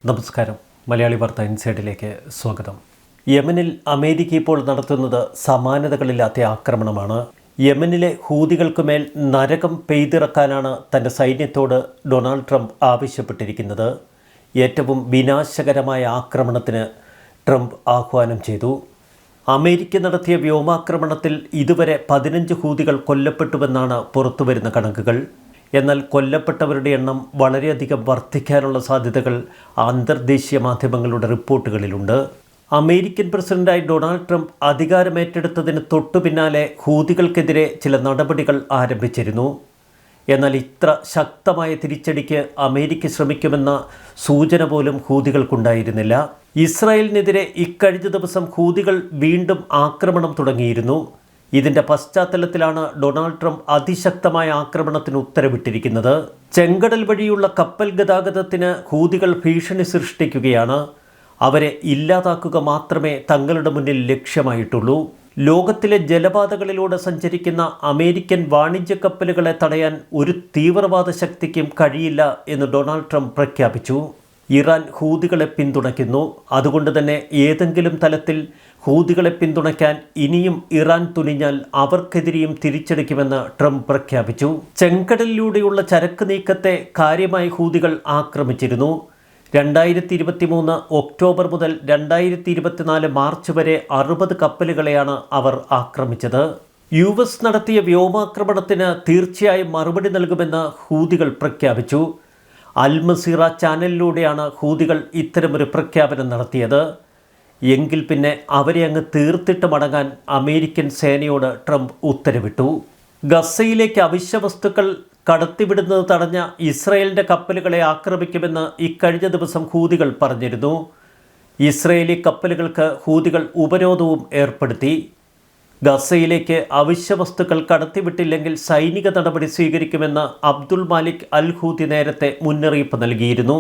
നമസ്കാരം. മലയാളി വാർത്ത ഇൻസൈഡിലേക്ക് സ്വാഗതം. യമനിൽ അമേരിക്ക ഇപ്പോൾ നടത്തുന്നത് സമാനതകളില്ലാത്ത ആക്രമണമാണ്. യമനിലെ ഹൂതികൾക്കുമേൽ നരകം പെയ്തിറക്കാനാണ് തൻ്റെ സൈന്യത്തോട് ഡൊണാൾഡ് ട്രംപ് ആവശ്യപ്പെട്ടിരിക്കുന്നത്. ഏറ്റവും വിനാശകരമായ ആക്രമണത്തിന് ട്രംപ് ആഹ്വാനം ചെയ്തു. അമേരിക്ക നടത്തിയ വ്യോമാക്രമണത്തിൽ ഇതുവരെ 15 ഹൂതികൾ കൊല്ലപ്പെട്ടുവെന്നാണ് പുറത്തുവരുന്ന കണക്കുകൾ. എന്നാൽ കൊല്ലപ്പെട്ടവരുടെ എണ്ണം വളരെയധികം വർദ്ധിക്കാനുള്ള സാധ്യതകൾ അന്തർദേശീയ മാധ്യമങ്ങളുടെ റിപ്പോർട്ടുകളിലുണ്ട്. അമേരിക്കൻ പ്രസിഡന്റായി ഡൊണാൾഡ് ട്രംപ് അധികാരമേറ്റെടുത്തതിന് തൊട്ടു പിന്നാലെ ഹൂതികൾക്കെതിരെ ചില നടപടികൾ ആരംഭിച്ചിരുന്നു. എന്നാൽ ഇത്ര ശക്തമായ തിരിച്ചടിക്ക് അമേരിക്ക ശ്രമിക്കുമെന്ന സൂചന പോലും ഹൂതികൾക്കുണ്ടായിരുന്നില്ല. ഇസ്രായേലിനെതിരെ ഇക്കഴിഞ്ഞ ദിവസം ഹൂതികൾ വീണ്ടും ആക്രമണം തുടങ്ങിയിരുന്നു. ഇതിൻ്റെ പശ്ചാത്തലത്തിലാണ് ഡൊണാൾഡ് ട്രംപ് അതിശക്തമായ ആക്രമണത്തിന് ഉത്തരവിട്ടിരിക്കുന്നത്. ചെങ്കടൽ വഴിയുള്ള കപ്പൽ ഗതാഗതത്തിന് ഹൂതികൾ ഭീഷണി സൃഷ്ടിക്കുകയാണ്. അവരെ ഇല്ലാതാക്കുക മാത്രമേ തങ്ങളുടെ മുന്നിൽ ലക്ഷ്യമായിട്ടുള്ളൂ. ലോകത്തിലെ ജലപാതകളിലൂടെ സഞ്ചരിക്കുന്ന അമേരിക്കൻ വാണിജ്യ കപ്പലുകളെ തടയാൻ ഒരു തീവ്രവാദ ശക്തിക്കും കഴിയില്ല എന്ന് ഡൊണാൾഡ് ട്രംപ് പ്രഖ്യാപിച്ചു. ഇറാൻ ഹൂതികളെ പിന്തുണയ്ക്കുന്നു. അതുകൊണ്ട് തന്നെ ഏതെങ്കിലും തലത്തിൽ ഹൂതികളെ പിന്തുണയ്ക്കാൻ ഇനിയും ഇറാൻ തുനിഞ്ഞാൽ അവർക്കെതിരെയും തിരിച്ചടിക്കുമെന്ന് ട്രംപ് പ്രഖ്യാപിച്ചു. ചെങ്കടലിലൂടെയുള്ള ചരക്ക് നീക്കത്തെ കാര്യമായി ഹൂതികൾ ആക്രമിച്ചിരുന്നു. 2023 ഒക്ടോബർ മുതൽ 2024 മാർച്ച് വരെ 60 കപ്പലുകളെയാണ് അവർ ആക്രമിച്ചത്. US നടത്തിയ വ്യോമാക്രമണത്തിന് തീർച്ചയായും മറുപടി നൽകുമെന്ന് ഹൂതികൾ പ്രഖ്യാപിച്ചു. അൽ മസീറ ചാനലിലൂടെയാണ് ഹൂതികൾ ഇത്തരമൊരു പ്രഖ്യാപനം നടത്തിയത്. എങ്കിൽ പിന്നെ അവരെ അങ്ങ് തീർത്തിട്ട് മടങ്ങാൻ അമേരിക്കൻ സേനയോട് ട്രംപ് ഉത്തരവിട്ടു. ഗസയിലേക്ക് അവശ്യ വസ്തുക്കൾ കടത്തിവിടുന്നത് തടഞ്ഞ ഇസ്രയേലിൻ്റെ കപ്പലുകളെ ആക്രമിക്കുമെന്ന് ഇക്കഴിഞ്ഞ ദിവസം ഹൂതികൾ പറഞ്ഞിരുന്നു. ഇസ്രയേലി കപ്പലുകൾക്ക് ഹൂതികൾ ഉപരോധവും ഏർപ്പെടുത്തി. ഗസയിലേക്ക് അവശ്യ വസ്തുക്കൾ കടത്തിവിട്ടില്ലെങ്കിൽ സൈനിക നടപടി സ്വീകരിക്കുമെന്ന് അബ്ദുൽ മാലിക് അൽ ഹൂതി നേരത്തെ മുന്നറിയിപ്പ് നൽകിയിരുന്നു.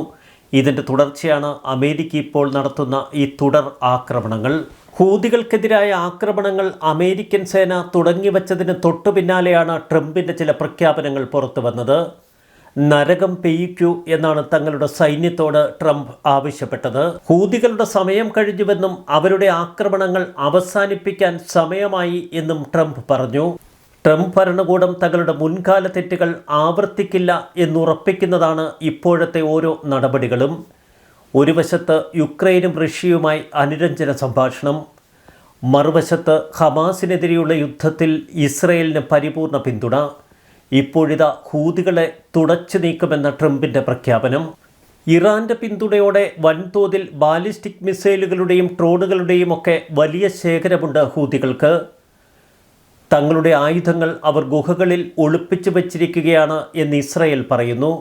ഇതിൻ്റെ തുടർച്ചയാണ് അമേരിക്ക ഇപ്പോൾ നടത്തുന്ന ഈ തുടർ ആക്രമണങ്ങൾ. ഹൂതികൾക്കെതിരായ ആക്രമണങ്ങൾ അമേരിക്കൻ സേന തുടങ്ങിവച്ചതിന് തൊട്ടു പിന്നാലെയാണ് ട്രംപിൻ്റെ ചില പ്രഖ്യാപനങ്ങൾ പുറത്തു വന്നത്. നരകം പെയ്യിക്കൂ എന്നാണ് തങ്ങളുടെ സൈന്യത്തോട് ട്രംപ് ആവശ്യപ്പെട്ടത്. ഹൂതികളുടെ സമയം കഴിഞ്ഞുവെന്നും അവരുടെ ആക്രമണങ്ങൾ അവസാനിപ്പിക്കാൻ സമയമായി എന്നും ട്രംപ് പറഞ്ഞു. ട്രംപ് ഭരണകൂടം തങ്ങളുടെ മുൻകാല തെറ്റുകൾ ആവർത്തിക്കില്ല എന്നുറപ്പിക്കുന്നതാണ് ഇപ്പോഴത്തെ ഓരോ നടപടികളും. ഒരു വശത്ത് യുക്രൈനും റഷ്യയുമായി അനുരഞ്ജന സംഭാഷണം, മറുവശത്ത് ഹമാസിനെതിരെയുള്ള യുദ്ധത്തിൽ ഇസ്രയേലിന് പരിപൂർണ പിന്തുണ. ഇപ്പോഴിതാ ഹൂതികളെ തുടച്ചു നീക്കുമെന്ന ട്രംപിൻ്റെ പ്രഖ്യാപനം. ഇറാൻ്റെ പിന്തുണയോടെ വൻതോതിൽ ബാലിസ്റ്റിക് മിസൈലുകളുടെയും ഡ്രോണുകളുടെയും ഒക്കെ വലിയ ശേഖരമുണ്ട് ഹൂതികൾക്ക്. തങ്ങളുടെ ആയുധങ്ങൾ അവർ ഗുഹകളിൽ ഒളിപ്പിച്ചു വച്ചിരിക്കുകയാണ് എന്ന് ഇസ്രായേൽ പറയുന്നു.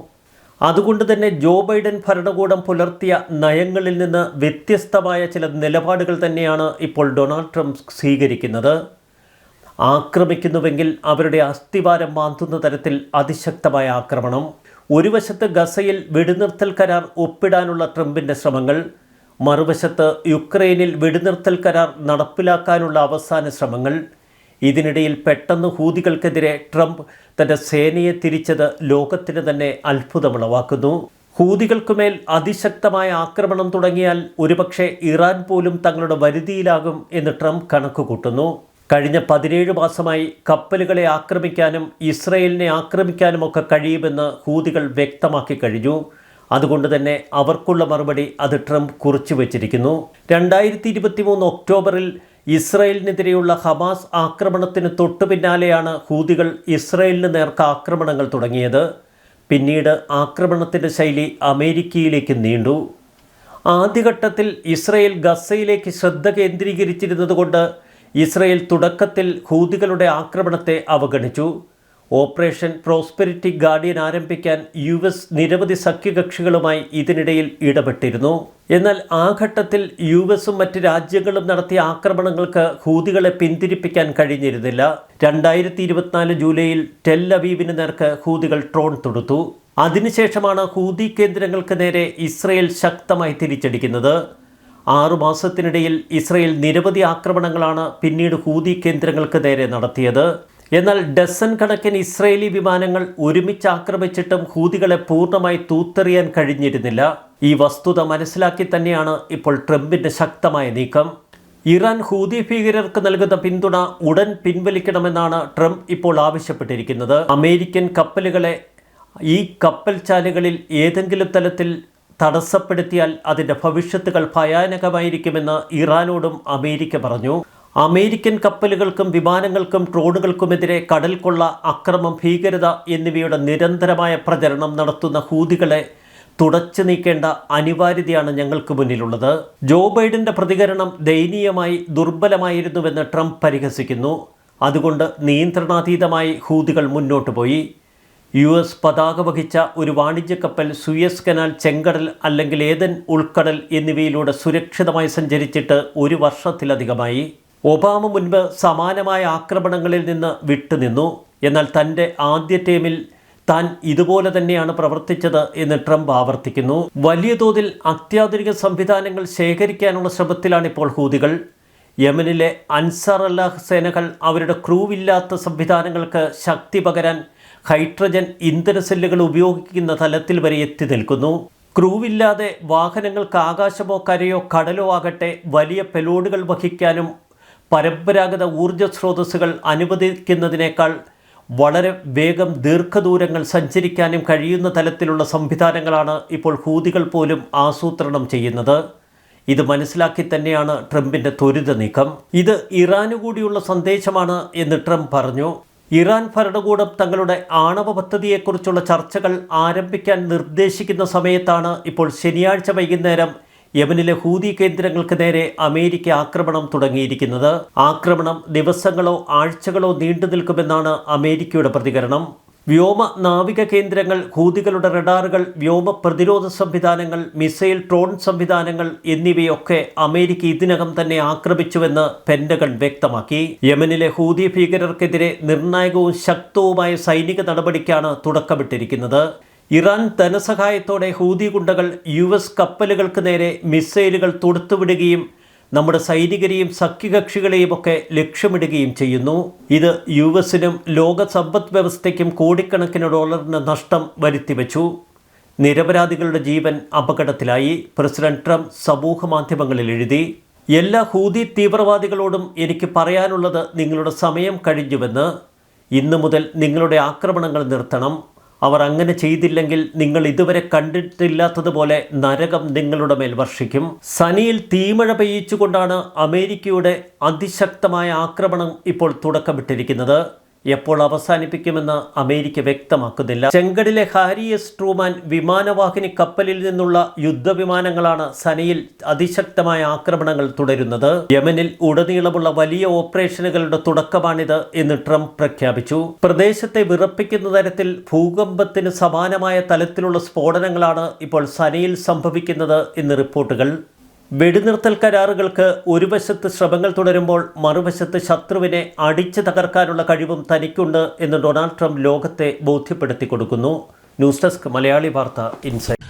അതുകൊണ്ട് തന്നെ ജോ ബൈഡൻ ഭരണകൂടം പുലർത്തിയ നയങ്ങളിൽ നിന്ന് വ്യത്യസ്തമായ ചില നിലപാടുകൾ തന്നെയാണ് ഇപ്പോൾ ഡൊണാൾഡ് ട്രംപ് സ്വീകരിക്കുന്നത്. ആക്രമിക്കുന്നുവെങ്കിൽ അവരുടെ അസ്ഥിവാരം മാന്തുന്ന തരത്തിൽ അതിശക്തമായ ആക്രമണം. ഒരു വശത്ത് ഗസയിൽ വെടിനിർത്തൽ കരാർ ഒപ്പിടാനുള്ള ട്രംപിൻ്റെ ശ്രമങ്ങൾ, മറുവശത്ത് യുക്രൈനിൽ വെടിനിർത്തൽ കരാർ നടപ്പിലാക്കാനുള്ള അവസാന ശ്രമങ്ങൾ. ഇതിനിടയിൽ പെട്ടെന്ന് ഹൂതികൾക്കെതിരെ ട്രംപ് തൻ്റെ സേനയെ തിരിച്ചത് ലോകത്തിന് തന്നെ അത്ഭുതമുളവാക്കുന്നു. ഹൂതികൾക്കുമേൽ അതിശക്തമായ ആക്രമണം തുടങ്ങിയാൽ ഒരുപക്ഷെ ഇറാൻ പോലും തങ്ങളുടെ വരുതിയിലാകും എന്ന് ട്രംപ് കണക്കുകൂട്ടുന്നു. കഴിഞ്ഞ 17 മാസമായി കപ്പലുകളെ ആക്രമിക്കാനും ഇസ്രയേലിനെ ആക്രമിക്കാനുമൊക്കെ കഴിയുമെന്ന് ഹൂതികൾ വ്യക്തമാക്കി കഴിഞ്ഞു. അതുകൊണ്ട് തന്നെ അവർക്കുള്ള മറുപടി അത് ട്രംപ് കുറിച്ചു വച്ചിരിക്കുന്നു. 2023 ഒക്ടോബറിൽ ഇസ്രയേലിനെതിരെയുള്ള ഹമാസ് ആക്രമണത്തിന് തൊട്ടു പിന്നാലെയാണ് ഹൂതികൾ ഇസ്രയേലിന് നേർക്ക് ആക്രമണങ്ങൾ തുടങ്ങിയത്. പിന്നീട് ആക്രമണത്തിൻ്റെ ശൈലി അമേരിക്കയിലേക്ക് നീണ്ടു. ആദ്യഘട്ടത്തിൽ ഇസ്രയേൽ ഗസയിലേക്ക് ശ്രദ്ധ കേന്ദ്രീകരിച്ചിരുന്നതുകൊണ്ട് ഇസ്രയേൽ തുടക്കത്തിൽ ഹൂതികളുടെ ആക്രമണത്തെ അവഗണിച്ചു. ഓപ്പറേഷൻ പ്രോസ്പെരിറ്റി ഗാർഡിയൻ ആരംഭിക്കാൻ US നിരവധി സഖ്യകക്ഷികളുമായി ഇതിനിടയിൽ ഇടപെട്ടിരുന്നു. എന്നാൽ ആ ഘട്ടത്തിൽ USഉം മറ്റ് രാജ്യങ്ങളും നടത്തിയ ആക്രമണങ്ങൾക്ക് ഹൂതികളെ പിന്തിരിപ്പിക്കാൻ കഴിഞ്ഞിരുന്നില്ല. 2024 ജൂലൈയിൽ ടെൽ അവീവിന് നേർക്ക് ഹൂതികൾ ഡ്രോൺ തൊടുത്തു. അതിനുശേഷമാണ് ഹൂതി കേന്ദ്രങ്ങൾക്ക് നേരെ ഇസ്രയേൽ ശക്തമായി തിരിച്ചടിക്കുന്നത്. 6 മാസത്തിനിടയിൽ ഇസ്രയേൽ നിരവധി ആക്രമണങ്ങളാണ് പിന്നീട് ഹൂതി കേന്ദ്രങ്ങൾക്ക് നേരെ നടത്തിയത്. എന്നാൽ ഡസൻ കണക്കിന് ഇസ്രയേലി വിമാനങ്ങൾ ഒരുമിച്ച് ആക്രമിച്ചിട്ടും ഹൂതികളെ പൂർണ്ണമായി തൂത്തെറിയാൻ കഴിഞ്ഞിരുന്നില്ല. ഈ വസ്തുത മനസ്സിലാക്കി തന്നെയാണ് ഇപ്പോൾ ട്രംപിൻ്റെ ശക്തമായ നീക്കം. ഇറാൻ ഹൂതി ഭീകരർക്ക് നൽകുന്ന പിന്തുണ ഉടൻ പിൻവലിക്കണമെന്നാണ് ട്രംപ് ഇപ്പോൾ ആവശ്യപ്പെട്ടിരിക്കുന്നത്. അമേരിക്കൻ കപ്പലുകളെ ഈ കപ്പൽചാലുകളിൽ ഏതെങ്കിലും തലത്തിൽ തടസ്സപ്പെടുത്തിയാൽ അതിൻ്റെ ഭവിഷ്യത്തുകൾ ഭയാനകമായിരിക്കുമെന്ന് ഇറാനോടും അമേരിക്ക പറഞ്ഞു. അമേരിക്കൻ കപ്പലുകൾക്കും വിമാനങ്ങൾക്കും ഡ്രോണുകൾക്കുമെതിരെ കടൽ കൊള്ള, അക്രമം, ഭീകരത എന്നിവയുടെ നിരന്തരമായ പ്രചരണം നടത്തുന്ന ഹൂതികളെ തുടച്ചു നീക്കേണ്ട അനിവാര്യതയാണ് ഞങ്ങൾക്ക് മുന്നിലുള്ളത്. ജോ ബൈഡന്റെ പ്രതികരണം ദയനീയമായി ദുർബലമായിരുന്നുവെന്ന് ട്രംപ് പരിഹസിക്കുന്നു. അതുകൊണ്ട് നിയന്ത്രണാതീതമായി ഹൂതികൾ മുന്നോട്ട് പോയി. US പതാക വഹിച്ച ഒരു വാണിജ്യ കപ്പൽ സൂയസ് കനാൽ, ചെങ്കടൽ അല്ലെങ്കിൽ ഏദൻ ഉൾക്കടൽ എന്നിവയിലൂടെ സുരക്ഷിതമായി സഞ്ചരിച്ചിട്ട് 1 വർഷത്തിലധികമായി. ഒബാമ മുൻപ് സമാനമായ ആക്രമണങ്ങളിൽ നിന്ന് വിട്ടുനിന്നു. എന്നാൽ തൻ്റെ ആദ്യ ടേമിൽ താൻ ഇതുപോലെ തന്നെയാണ് പ്രവർത്തിച്ചത് എന്ന് ട്രംപ് ആവർത്തിക്കുന്നു. വലിയ തോതിൽ അത്യാധുനിക സംവിധാനങ്ങൾ ശേഖരിക്കാനുള്ള ശ്രമത്തിലാണിപ്പോൾ ഹൂതികൾ. യമനിലെ അൻസാർ അല്ലാഹ് സേനകൾ അവരുടെ ക്രൂവില്ലാത്ത സംവിധാനങ്ങൾക്ക് ശക്തി പകരാൻ ഹൈഡ്രജൻ ഇന്ധന സെല്ലുകൾ ഉപയോഗിക്കുന്ന തലത്തിൽ വരെ എത്തി നിൽക്കുന്നു. ക്രൂവില്ലാതെ വാഹനങ്ങൾക്ക് ആകാശമോ കരയോ കടലോ ആകട്ടെ വലിയ പെലോഡുകൾ വഹിക്കാനും പരമ്പരാഗത ഊർജ്ജ സ്രോതസ്സുകൾ അനുവദിക്കുന്നതിനേക്കാൾ വളരെ വേഗം ദീർഘദൂരങ്ങൾ സഞ്ചരിക്കാനും കഴിയുന്ന തലത്തിലുള്ള സംവിധാനങ്ങളാണ് ഇപ്പോൾ ഹൂതികൾ പോലും ആസൂത്രണം ചെയ്യുന്നത്. ഇത് മനസ്സിലാക്കി തന്നെയാണ് ട്രംപിൻ്റെ ത്വരിത നീക്കം. ഇത് ഇറാനു കൂടിയുള്ള സന്ദേശമാണ് എന്ന് ട്രംപ് പറഞ്ഞു. ഇറാൻ ഭരണകൂടം തങ്ങളുടെ ആണവ പദ്ധതിയെക്കുറിച്ചുള്ള ചർച്ചകൾ ആരംഭിക്കാൻ നിർദ്ദേശിക്കുന്ന സമയത്താണ് ഇപ്പോൾ ശനിയാഴ്ച വൈകുന്നേരം യമനിലെ ഹൂതി കേന്ദ്രങ്ങൾക്ക് നേരെ അമേരിക്ക ആക്രമണം തുടങ്ങിയിരിക്കുന്നത്. ആക്രമണം ദിവസങ്ങളോ ആഴ്ചകളോ നീണ്ടു നിൽക്കുമെന്നാണ് അമേരിക്കയുടെ പ്രതികരണം. വ്യോമ നാവിക കേന്ദ്രങ്ങൾ, ഹൂതികളുടെ റഡാറുകൾ, വ്യോമ പ്രതിരോധ സംവിധാനങ്ങൾ, മിസൈൽ ഡ്രോൺ സംവിധാനങ്ങൾ എന്നിവയൊക്കെ അമേരിക്ക ഇതിനകം തന്നെ ആക്രമിച്ചുവെന്ന് പെന്റഗൺ വ്യക്തമാക്കി. യമനിലെ ഹൂതി ഭീകരർക്കെതിരെ നിർണായകവും ശക്തവുമായ സൈനിക നടപടിക്കാണ് തുടക്കമിട്ടിരിക്കുന്നത്. ഇറാൻ ധനസഹായത്തോടെ ഹൂതി ഗുണ്ടകൾ US കപ്പലുകൾക്ക് നേരെ മിസൈലുകൾ തൊടുത്തുവിടുകയും നമ്മുടെ സൈനികരെയും സഖ്യകക്ഷികളെയും ഒക്കെ ലക്ഷ്യമിടുകയും ചെയ്യുന്നു. ഇത് US-നും ലോക സമ്പദ് വ്യവസ്ഥയ്ക്കും കോടിക്കണക്കിന് ഡോളറിന് നഷ്ടം വരുത്തിവെച്ചു. നിരപരാധികളുടെ ജീവൻ അപകടത്തിലായി. പ്രസിഡന്റ് ട്രംപ് സമൂഹ മാധ്യമങ്ങളിൽ എഴുതി. എല്ലാ ഹൂതി തീവ്രവാദികളോടും എനിക്ക് പറയാനുള്ളത് നിങ്ങളുടെ സമയം കഴിഞ്ഞുവെന്ന്. ഇന്നു മുതൽ നിങ്ങളുടെ ആക്രമണങ്ങൾ നിർത്തണം. അവർ അങ്ങനെ ചെയ്തില്ലെങ്കിൽ നിങ്ങൾ ഇതുവരെ കണ്ടിട്ടില്ലാത്തതുപോലെ നരകം നിങ്ങളുടെ മേൽ വർഷിക്കും. സനിയിൽ തീമഴ പെയ്യിച്ചുകൊണ്ടാണ് അമേരിക്കയുടെ അതിശക്തമായ ആക്രമണം ഇപ്പോൾ തുടക്കമിട്ടിരിക്കുന്നത്. എപ്പോൾ അവസാനിപ്പിക്കുമെന്ന് അമേരിക്ക വ്യക്തമാക്കുന്നില്ല. ചെങ്കടിലെ ഹാരി എസ് ട്രൂമാൻ വിമാനവാഹിനി കപ്പലിൽ നിന്നുള്ള യുദ്ധവിമാനങ്ങളാണ് സനിയിൽ അതിശക്തമായ ആക്രമണങ്ങൾ തുടരുന്നത്. യമനിൽ ഉടനീളമുള്ള വലിയ ഓപ്പറേഷനുകളുടെ തുടക്കമാണിത് എന്ന് ട്രംപ് പ്രഖ്യാപിച്ചു. പ്രദേശത്തെ വിറപ്പിക്കുന്ന തരത്തിൽ ഭൂകമ്പത്തിന് സമാനമായ തലത്തിലുള്ള സ്ഫോടനങ്ങളാണ് ഇപ്പോൾ സനിയിൽ സംഭവിക്കുന്നത് എന്ന് റിപ്പോർട്ടുകൾ. വെടിനിർത്തൽ കരാറുകൾക്ക് ഒരു വശത്ത് ശ്രമങ്ങൾ തുടരുമ്പോൾ മറുവശത്ത് ശത്രുവിനെ അടിച്ചു തകർക്കാനുള്ള കഴിവും തനിക്കുണ്ട് എന്ന് ഡൊണാൾഡ് ട്രംപ് ലോകത്തെ ബോധ്യപ്പെടുത്തി കൊടുക്കുന്നു. ന്യൂസ് ഡെസ്ക് മലയാളി വാർത്ത ഇൻസൈറ്റ്.